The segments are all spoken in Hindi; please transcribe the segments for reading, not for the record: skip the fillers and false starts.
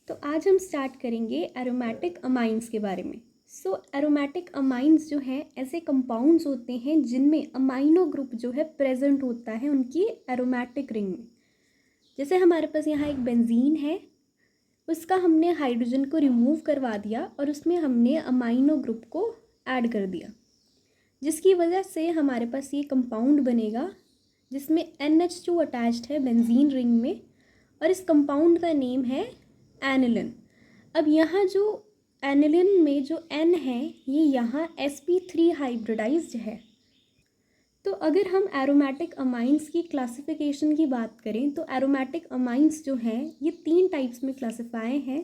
तो आज हम स्टार्ट करेंगे एरोमेटिक अमाइंस के बारे में। एरोमेटिक अमाइंस जो हैं ऐसे कंपाउंड्स होते हैं जिनमें अमाइनो ग्रुप जो है प्रेजेंट होता है उनकी एरोमेटिक रिंग में। जैसे हमारे पास यहाँ एक बेंजीन है, उसका हमने हाइड्रोजन को रिमूव करवा दिया और उसमें हमने अमाइनो ग्रुप को ऐड कर दिया, जिसकी वजह से हमारे पास ये कंपाउंड बनेगा जिसमें NH2 अटैच्ड है बेंजीन रिंग में, और इस कंपाउंड का नेम है एनिलिन। अब यहाँ जो एनिलिन में जो N है ये यहाँ sp3 हाइब्रिडाइज्ड है। तो अगर हम एरोमेटिक अमाइंस की क्लासिफिकेशन की बात करें तो एरोमेटिक अमाइंस जो हैं ये 3 टाइप्स में क्लासिफाई हैं,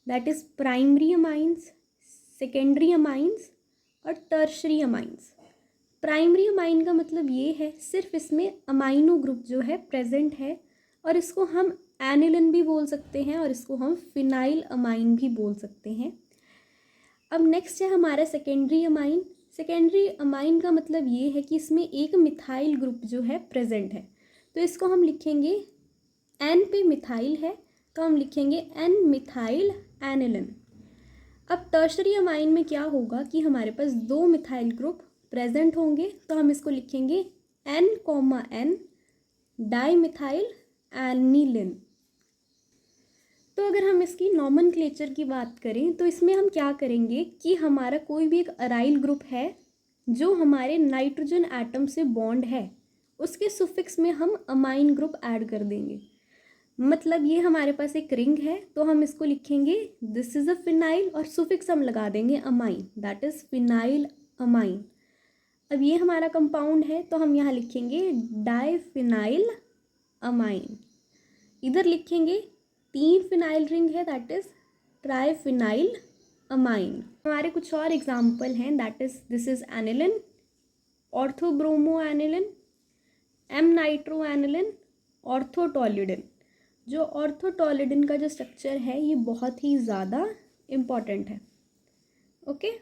that is primary amines, secondary amines और टर्शरी अमाइंस। प्राइमरी अमाइन का मतलब ये है सिर्फ इसमें अमाइनो ग्रुप जो है प्रेजेंट है, और इसको हम एनिलिन भी बोल सकते हैं और इसको हम फिनाइल अमाइन भी बोल सकते हैं। अब नेक्स्ट है हमारा सेकेंडरी अमाइन। सेकेंडरी अमाइन का मतलब ये है कि इसमें एक मिथाइल ग्रुप जो है प्रेजेंट है, तो इसको हम लिखेंगे N पे मिथाइल है तो हम लिखेंगे N मिथाइल एनिलिन। अब टर्शरी अमाइन में क्या होगा कि हमारे पास 2 मिथाइल ग्रुप प्रेजेंट होंगे, तो हम इसको लिखेंगे N, डाई मिथाइल एनिलिन। तो अगर हम इसकी नॉमेनक्लेचर की बात करें तो इसमें हम क्या करेंगे कि हमारा कोई भी एक अराइल ग्रुप है जो हमारे नाइट्रोजन एटम से बॉन्ड है, उसके सुफिक्स में हम अमाइन ग्रुप ऐड कर देंगे। मतलब ये हमारे पास एक रिंग है तो हम इसको लिखेंगे दिस इज़ अ फिनाइल और सुफिक्स हम लगा देंगे amine, that is phenyl amine. अब ये हमारा कंपाउंड है तो हम यहाँ लिखेंगे डाईफिनाइल अमाइन। इधर लिखेंगे 3 फिनाइल रिंग है, दैट इज़ ट्राईफिनाइल अमाइन। हमारे कुछ और एग्जाम्पल हैं, that is this is aniline, orthobromo aniline, M nitro aniline, orthotolidine. जो ऑर्थोटोलिडिन का जो स्ट्रक्चर है ये बहुत ही ज़्यादा इम्पॉर्टेंट है, ओके।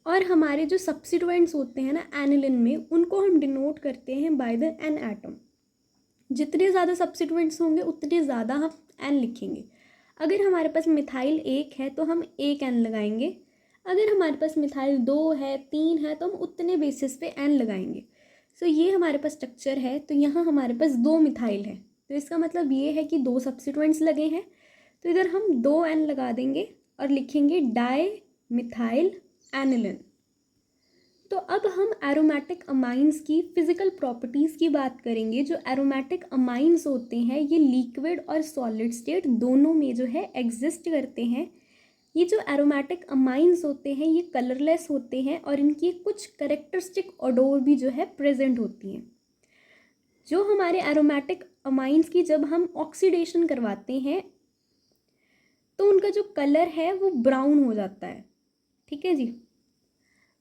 और हमारे जो सब्स्टिट्यूएंट्स होते हैं ना एनिलिन में, उनको हम डिनोट करते हैं बाय द N एटम। जितने ज़्यादा सब्स्टिट्यूएंट्स होंगे उतने ज़्यादा हम N लिखेंगे। अगर हमारे पास मिथाइल 1 है तो हम 1 N लगाएंगे, अगर हमारे पास मिथाइल 2 है 3 है तो हम उतने बेसिस पे N लगाएंगे। सो ये हमारे पास स्ट्रक्चर है, तो यहाँ हमारे पास 2 मिथाइल है तो इसका मतलब ये है कि 2 सब्स्टिट्यूएंट्स लगे हैं, तो इधर हम 2 N लगा देंगे और लिखेंगे डाई मिथाइल एनिलिन। तो अब हम एरोमेटिक अमाइंस की फिजिकल प्रॉपर्टीज़ की बात करेंगे। जो एरोमेटिक अमाइंस होते हैं ये लिक्विड और सॉलिड स्टेट दोनों में जो है एग्जिस्ट करते हैं। ये जो एरोमेटिक अमाइंस होते हैं ये कलरलेस होते हैं और इनकी कुछ करेक्टरिस्टिक ओडोर भी जो है प्रेजेंट होती हैं। जो हमारे एरोमेटिक अमाइंस की जब हम ऑक्सीडेशन करवाते हैं तो उनका जो कलर है वो ब्राउन हो जाता है, ठीक है जी।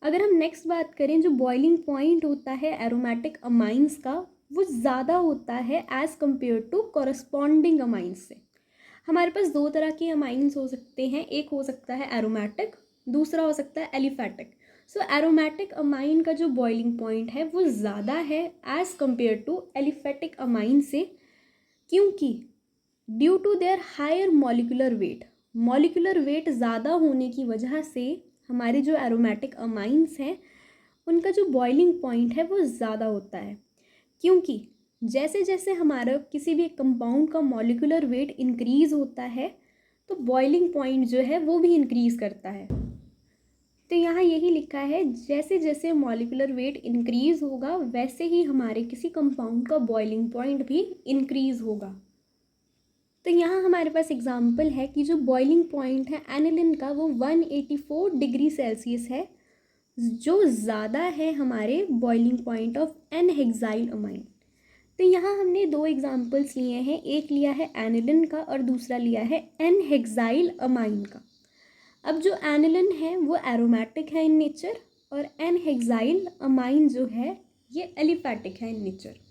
अगर हम नेक्स्ट बात करें, जो बॉइलिंग पॉइंट होता है एरोमेटिक अमाइंस का वो ज़्यादा होता है as compare to corresponding amines से। हमारे पास 2 तरह के अमाइंस हो सकते हैं, एक हो सकता है एरोमेटिक, दूसरा हो सकता है एलिफेटिक। सो एरोमेटिक अमाइन का जो बॉइलिंग पॉइंट है वो ज़्यादा है as compare to aliphatic amine से, क्योंकि due to their higher molecular weight ज़्यादा होने की वजह से हमारे जो एरोमेटिक अमाइंस हैं उनका जो बॉइलिंग पॉइंट है वो ज़्यादा होता है। क्योंकि जैसे जैसे हमारा किसी भी कंपाउंड का मॉलिक्यूलर वेट इंक्रीज़ होता है तो बॉइलिंग पॉइंट जो है वो भी इंक्रीज़ करता है। तो यहाँ यही लिखा है जैसे जैसे मॉलिक्यूलर वेट इंक्रीज़ होगा वैसे ही हमारे किसी कंपाउंड का बॉइलिंग पॉइंट भी इंक्रीज़ होगा। तो यहाँ हमारे पास एग्जाम्पल है कि जो बॉइलिंग पॉइंट है एनिलिन का वो 184 डिग्री सेल्सियस है, जो ज़्यादा है हमारे boiling point of n hexyl amine. तो यहाँ हमने 2 एग्जाम्पल्स लिए हैं, एक लिया है एनिलिन का और दूसरा लिया है एन हेक्साइल अमाइन का। अब जो एनिलिन है वो एरोमेटिक है इन नेचर और एन हेक्साइल अमाइन जो है ये एलिफेटिक है इन नेचर।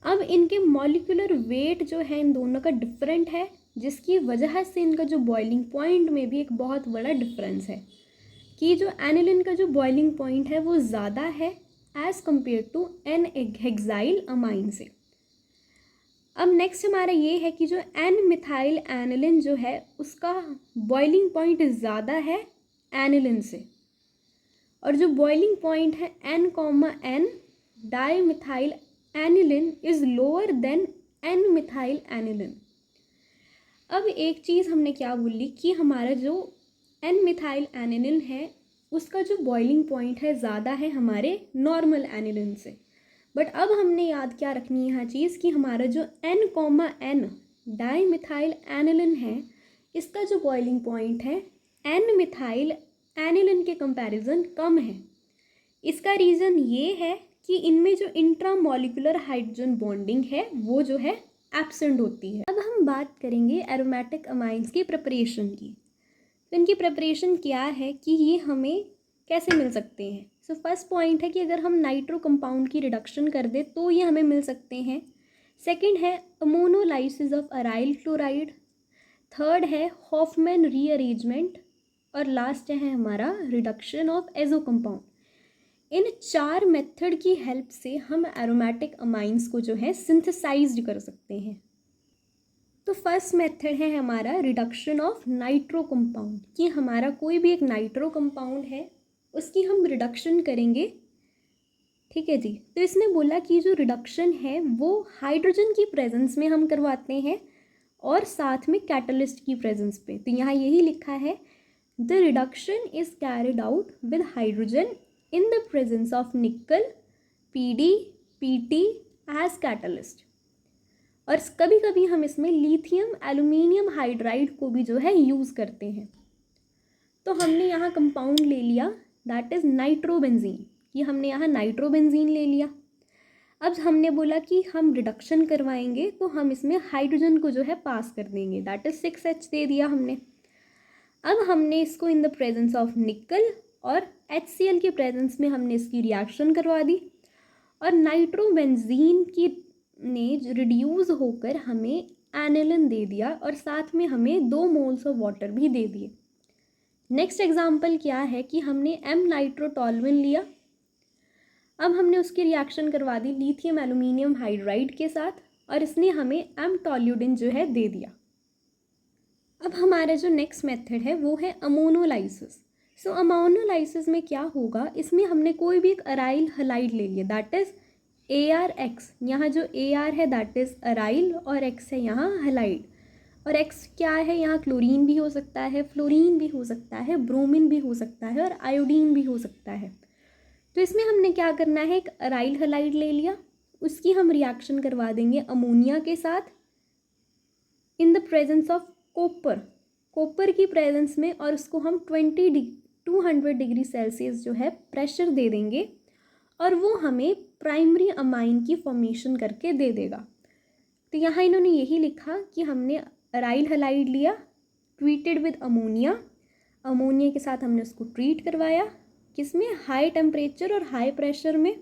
अब इनके मॉलिक्यूलर वेट जो है इन दोनों का डिफरेंट है, जिसकी वजह से इनका जो बॉइलिंग पॉइंट में भी एक बहुत बड़ा डिफरेंस है कि जो एनिलिन का जो बॉइलिंग पॉइंट है वो ज़्यादा है as compare to n hexyl amine से। अब नेक्स्ट हमारा ये है कि जो एन मिथाइल एनिलिन जो है उसका बॉइलिंग पॉइंट ज़्यादा है एनिलिन से, और जो बॉइलिंग पॉइंट है N, di methyl aniline is lower than N methyl aniline. अब एक चीज़ हमने क्या बोली कि हमारा जो N मिथाइल एनिलिन है उसका जो बॉइलिंग पॉइंट है ज़्यादा है हमारे नॉर्मल एनिलिन से, बट अब हमने याद क्या रखनी है यहाँ चीज़ कि हमारा जो N, डाई मिथाइल एनिलिन है इसका जो बॉइलिंग पॉइंट है N मिथाइल एनिलिन के कंपैरिजन कम है। इसका रीज़न ये है कि इनमें जो इंट्रामॉलिक्यूलर हाइड्रोजन बॉन्डिंग है वो जो है एब्सेंट होती है। अब हम बात करेंगे एरोमेटिक अमाइंस की प्रिपरेशन की। तो इनकी प्रिपरेशन क्या है कि ये हमें कैसे मिल सकते हैं। सो फर्स्ट पॉइंट है कि अगर हम नाइट्रो कंपाउंड की रिडक्शन कर दें तो ये हमें मिल सकते हैं। सेकंड है ammonolysis of aryl chloride. Third है हॉफमैन रीअरेंजमेंट, और लास्ट है हमारा reduction of azo compound. In 4 method की हेल्प से हम एरोमेटिक अमाइंस को जो है सिंथेसाइज्ड कर सकते हैं। तो फर्स्ट मेथड है हमारा रिडक्शन ऑफ नाइट्रो कंपाउंड, कि हमारा कोई भी एक नाइट्रो कंपाउंड है उसकी हम रिडक्शन करेंगे। ठीक है जी। तो इसने बोला कि जो रिडक्शन है वो हाइड्रोजन की प्रेजेंस में हम करवाते हैं और साथ में कैटलिस्ट की प्रेजेंस पे। तो यहाँ यही लिखा है the reduction is carried out with hydrogen in the presence of nickel, PD, PT as catalyst. और कभी कभी हम इसमें लिथियम एल्यूमिनियम हाइड्राइड को भी जो है यूज़ करते हैं। तो हमने यहाँ कंपाउंड ले लिया दैट इज़ नाइट्रोबेंजीन, कि हमने यहाँ नाइट्रोबेंजीन ले लिया। अब हमने बोला कि हम रिडक्शन करवाएंगे तो हम इसमें हाइड्रोजन को जो है पास कर देंगे, दैट इज़ 6H दे दिया हमने। अब हमने इसको इन द प्रेजेंस ऑफ निकल और HCl की प्रेजेंस में हमने इसकी रिएक्शन करवा दी, और नाइट्रोबेंजीन की ने रिड्यूस होकर हमें एनिलिन दे दिया, और साथ में हमें 2 मोल्स ऑफ वाटर भी दे दिए। नेक्स्ट एग्जाम्पल क्या है कि हमने M नाइट्रोटोलुइन लिया। अब हमने उसकी रिएक्शन करवा दी लिथियम एल्यूमिनियम हाइड्राइड के साथ, और इसने हमें M टोल्यूडिन जो है दे दिया। अब हमारा जो नेक्स्ट मेथड है वो है अमोनोलाइसिस। सो अमोनोलाइसिस में क्या होगा, इसमें हमने कोई भी एक अराइल हलाइड ले लिया दैट इज़ ArX। यहाँ जो Ar है दैट इज़ अराइल और X है यहाँ हलाइड, और X क्या है यहाँ क्लोरीन भी हो सकता है, फ्लोरीन भी हो सकता है, ब्रोमीन भी हो सकता है, और आयोडीन भी हो सकता है। तो इसमें हमने क्या करना है, एक अराइल हलाइड ले लिया, उसकी हम रिएक्शन करवा देंगे अमोनिया के साथ in the presence of copper की प्रेजेंस में, और उसको हम 200 डिग्री सेल्सियस जो है प्रेशर दे देंगे, और वो हमें प्राइमरी अमाइन की फॉर्मेशन करके दे देगा। तो यहाँ इन्होंने यही लिखा कि हमने अराइल हलाइड लिया, ट्रीटेड विद अमोनिया के साथ हमने उसको ट्रीट करवाया, किसमें, हाई टेम्परेचर और हाई प्रेशर में,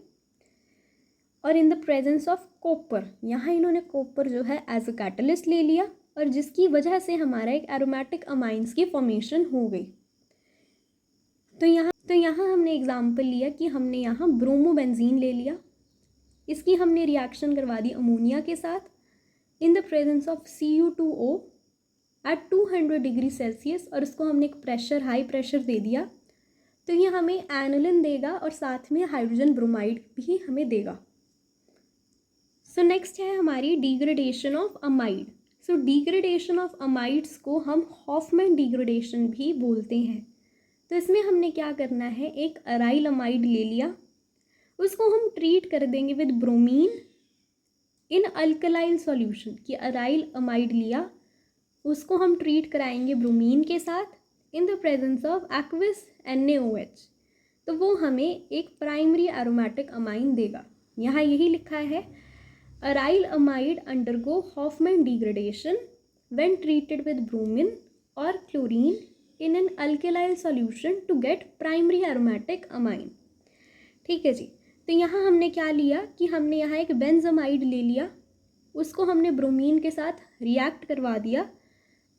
और इन द प्रेजेंस ऑफ कॉपर। यहाँ इन्होंने कॉपर जो है एज अ कैटलिस्ट ले लिया, और जिसकी वजह से हमारा एक एरोमेटिक अमाइंस की फॉर्मेशन हो गई। तो यहाँ हमने एग्जाम्पल लिया कि हमने यहाँ ब्रोमोबेंजीन ले लिया, इसकी हमने रिएक्शन करवा दी अमोनिया के साथ in the presence of Cu2O at 200 degree Celsius, और इसको हमने एक हाई प्रेशर दे दिया। तो ये हमें एनिलिन देगा और साथ में हाइड्रोजन ब्रोमाइड भी हमें देगा। सो नेक्स्ट है हमारी degradation of amide. So degradation of amides को हम हॉफमैन डिग्रेडेशन भी बोलते हैं। तो इसमें हमने क्या करना है, एक अराइल अमाइड ले लिया, उसको हम ट्रीट कर देंगे विद ब्रोमीन इन अल्कलाइल सॉल्यूशन, कि अराइल अमाइड लिया, उसको हम ट्रीट कराएंगे ब्रोमीन के साथ in the presence of aqueous NaOH। तो वो हमें एक प्राइमरी एरोमेटिक अमाइन देगा। यहाँ यही लिखा है aryl amide undergo Hofmann degradation when treated with bromine और क्लोरीन इन एन अल्केलाइल solution to get primary aromatic amine. ठीक है जी। तो यहाँ हमने क्या लिया कि हमने यहाँ एक बेंजामाइड ले लिया, उसको हमने ब्रोमीन के साथ रिएक्ट करवा दिया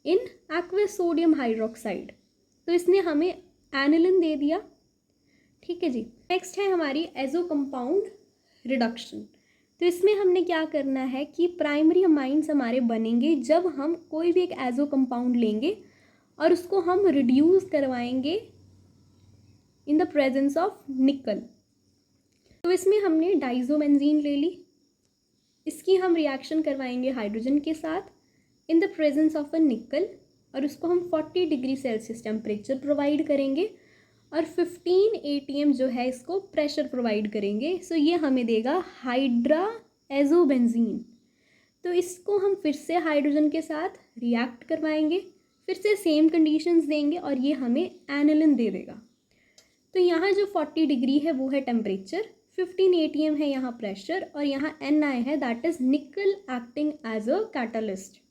इन एक्वस सोडियम हाइड्रोक्साइड, तो इसने हमें एनिलिन दे दिया। ठीक है जी। नेक्स्ट है हमारी एजो कंपाउंड रिडक्शन। तो इसमें हमने क्या करना है कि प्राइमरी अमाइंस हमारे बनेंगे जब हम कोई भी एक एजो कंपाउंड लेंगे और उसको हम रिड्यूस करवाएंगे इन द प्रेजेंस ऑफ निकल। तो इसमें हमने डाइजोबेंजीन ले ली, इसकी हम रिएक्शन करवाएंगे हाइड्रोजन के साथ in the presence of a निकल, और उसको हम 40 डिग्री सेल्सियस टेम्परेचर प्रोवाइड करेंगे और 15 ATM जो है इसको प्रेशर प्रोवाइड करेंगे। सो ये हमें देगा हाइड्रा एजोबेंजीन। तो इसको हम फिर से हाइड्रोजन के साथ रिएक्ट करवाएंगे, फिर से सेम कंडीशंस देंगे और ये हमें एनिलिन दे देगा। तो यहाँ जो 40 डिग्री है वो है टेम्परेचर, 15 ATM है यहाँ प्रेशर, और यहाँ Na है, दैट इज़ निकल एक्टिंग एज अ कैटलिस्ट।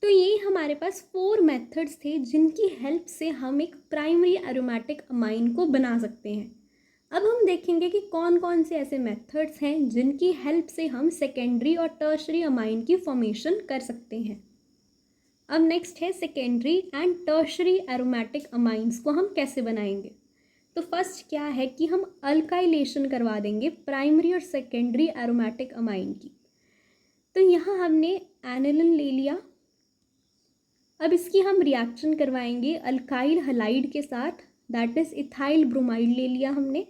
तो ये हमारे पास 4 मेथड्स थे जिनकी हेल्प से हम एक प्राइमरी एरोमेटिक अमाइन को बना सकते हैं। अब हम देखेंगे कि कौन कौन से ऐसे मेथड्स हैं जिनकी हेल्प से हम सेकेंडरी और टर्शरी अमाइन की फॉर्मेशन कर सकते हैं। अब नेक्स्ट है secondary and tertiary aromatic amines को हम कैसे बनाएंगे। तो फर्स्ट क्या है कि हम अल्काइलेशन करवा देंगे प्राइमरी और सेकेंडरी एरोमेटिक अमाइन की। तो यहाँ हमने एनिलिन ले लिया, अब इसकी हम रिएक्शन करवाएंगे अल्काइल हलाइड के साथ, दैट इज़ इथाइल ब्रोमाइड ले लिया हमने,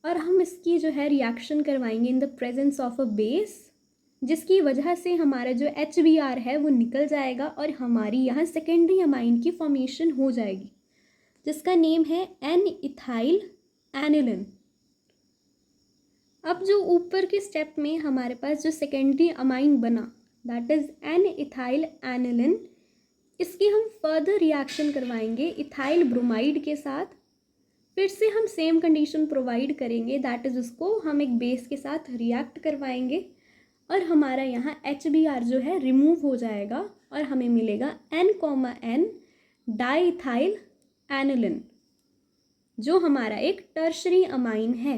और हम इसकी जो है रिएक्शन करवाएंगे इन the presence of a base, जिसकी वजह से हमारा जो HBr है वो निकल जाएगा और हमारी यहाँ सेकेंडरी अमाइन की फॉर्मेशन हो जाएगी जिसका नेम है N-इथाइल एनिलिन। अब जो ऊपर के स्टेप में हमारे पास जो सेकेंडरी अमाइन बना दैट इज़ N-इथाइल एनिलिन, इसकी हम फर्दर रिएक्शन करवाएंगे इथाइल ब्रोमाइड के साथ, फिर से हम सेम कंडीशन प्रोवाइड करेंगे, दैट इज़ उसको हम एक बेस के साथ रिएक्ट करवाएंगे और हमारा यहाँ HBr जो है रिमूव हो जाएगा और हमें मिलेगा N, डाईइथाइल एनिलिन, जो हमारा एक टर्शरी अमाइन है।